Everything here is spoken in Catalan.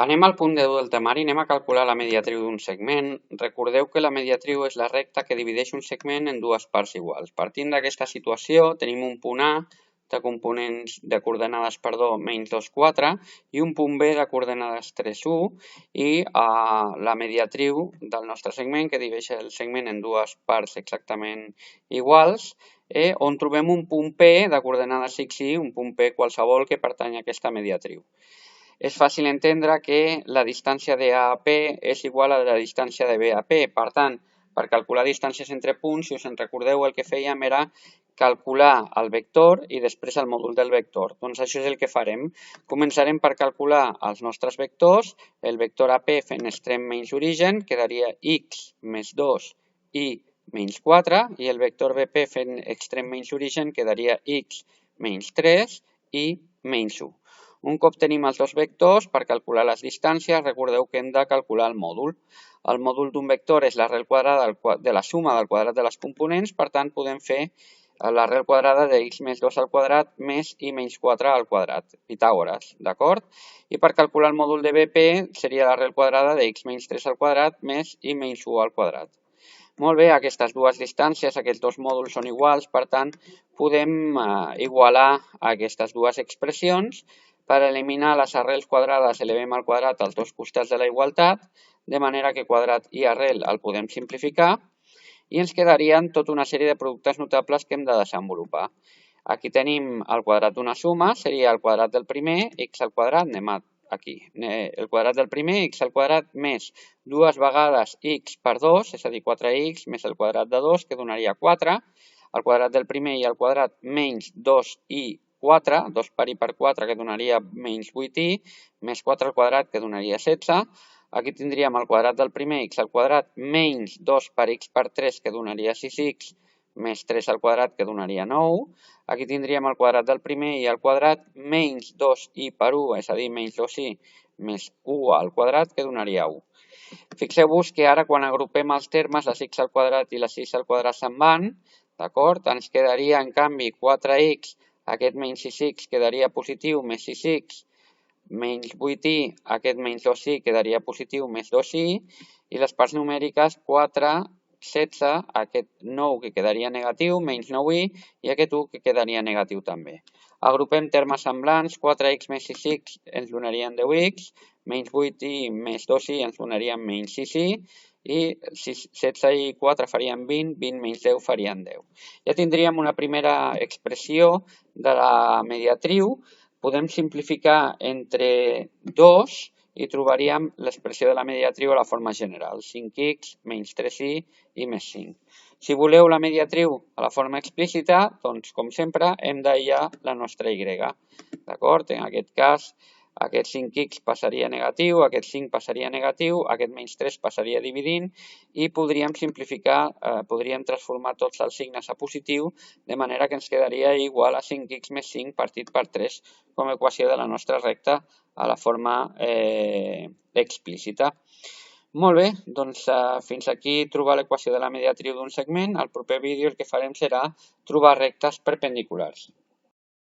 Anem al punt de 10 del temari, anem a calcular la mediatriu d'un segment. Recordeu que la mediatriu és la recta que divideix un segment en dues parts iguals. Partint d'aquesta situació, tenim un punt A de coordenades, menys 2, 4 i un punt B de coordenades 3, 1 i la mediatriu del nostre segment, que divideix el segment en dues parts exactament iguals, on trobem un punt P de coordenades X i un punt P qualsevol que pertany a aquesta mediatriu. És fàcil entendre que la distància de A a P és igual a la distància de B a P. Per tant, per calcular distàncies entre punts, si us en recordeu, el que fèiem era calcular el vector i després el mòdul del vector. Doncs això és el que farem. Començarem per calcular els nostres vectors. El vector AP fent extrem menys origen quedaria x més 2 i menys 4 i el vector BP fent extrem menys origen quedaria x menys 3 i menys 1. Un cop tenim els dos vectors, per calcular les distàncies, recordeu que hem de calcular el mòdul. El mòdul d'un vector és l'arrel quadrada de la suma del quadrat de les components, per tant, podem fer l'arrel quadrada de x més 2 al quadrat més i menys 4 al quadrat, Pitàgores, d'acord? I per calcular el mòdul de BP seria l'arrel quadrada de x menys 3 al quadrat més i menys 1 al quadrat. Molt bé, aquestes dues distàncies, aquests dos mòduls són iguals, per tant, podem igualar aquestes dues expressions. Per eliminar les arrels quadrades elevem al quadrat als dos costats de la igualtat, de manera que quadrat i arrel el podem simplificar i ens quedarien tota una sèrie de productes notables que hem de desenvolupar. Aquí tenim el quadrat d'una suma, seria el quadrat del primer, x al quadrat, anem aquí, el quadrat del primer, x al quadrat, més dues vegades x per 2, és a dir, 4x, més el quadrat de 2, que donaria 4, el quadrat del primer i el quadrat menys 2i 4, 2 per i per 4, que donaria menys 8i, més 4 al quadrat, que donaria 16. Aquí tindríem el quadrat del primer, x al quadrat, menys 2 per x per 3, que donaria 6x, més 3 al quadrat, que donaria 9. Aquí tindríem el quadrat del primer i al quadrat, menys 2i per 1, és a dir, menys 2i, més 1 al quadrat, que donaria 1. Fixeu-vos que ara, quan agrupem els termes, les x al quadrat i les 6 al quadrat se'n van, d'acord? Ens quedaria, en canvi, 4x, aquest menys 6x quedaria positiu, més 6x, menys 8i, aquest menys 2i quedaria positiu, més 2i, i les parts numèriques 4, 16, aquest 9 que quedaria negatiu, menys 9i, i aquest 1 que quedaria negatiu també. Agrupem termes semblants, 4x més 6x ens donarien 10x, menys 8i més 2i ens donarien menys 6i, i 16 i 4 farien 20, 20 menys 10 farien 10. Ja tindríem una primera expressió de la mediatriu. Podem simplificar entre 2 i trobaríem l'expressió de la mediatriu a la forma general, 5x menys 3i i més 5. Si voleu la mediatriu a la forma explícita, doncs, com sempre, hem d'aïllar la nostra y. D'acord? En aquest cas, aquest 5x passaria negatiu, aquest 5 passaria negatiu, aquest menys 3 passaria dividint i podríem simplificar, podríem transformar tots els signes a positiu, de manera que ens quedaria igual a 5x més 5 partit per 3 com a equació de la nostra recta a la forma explícita. Molt bé, doncs fins aquí trobar l'equació de la mediatriu d'un segment. Al proper vídeo el que farem serà trobar rectes perpendiculars.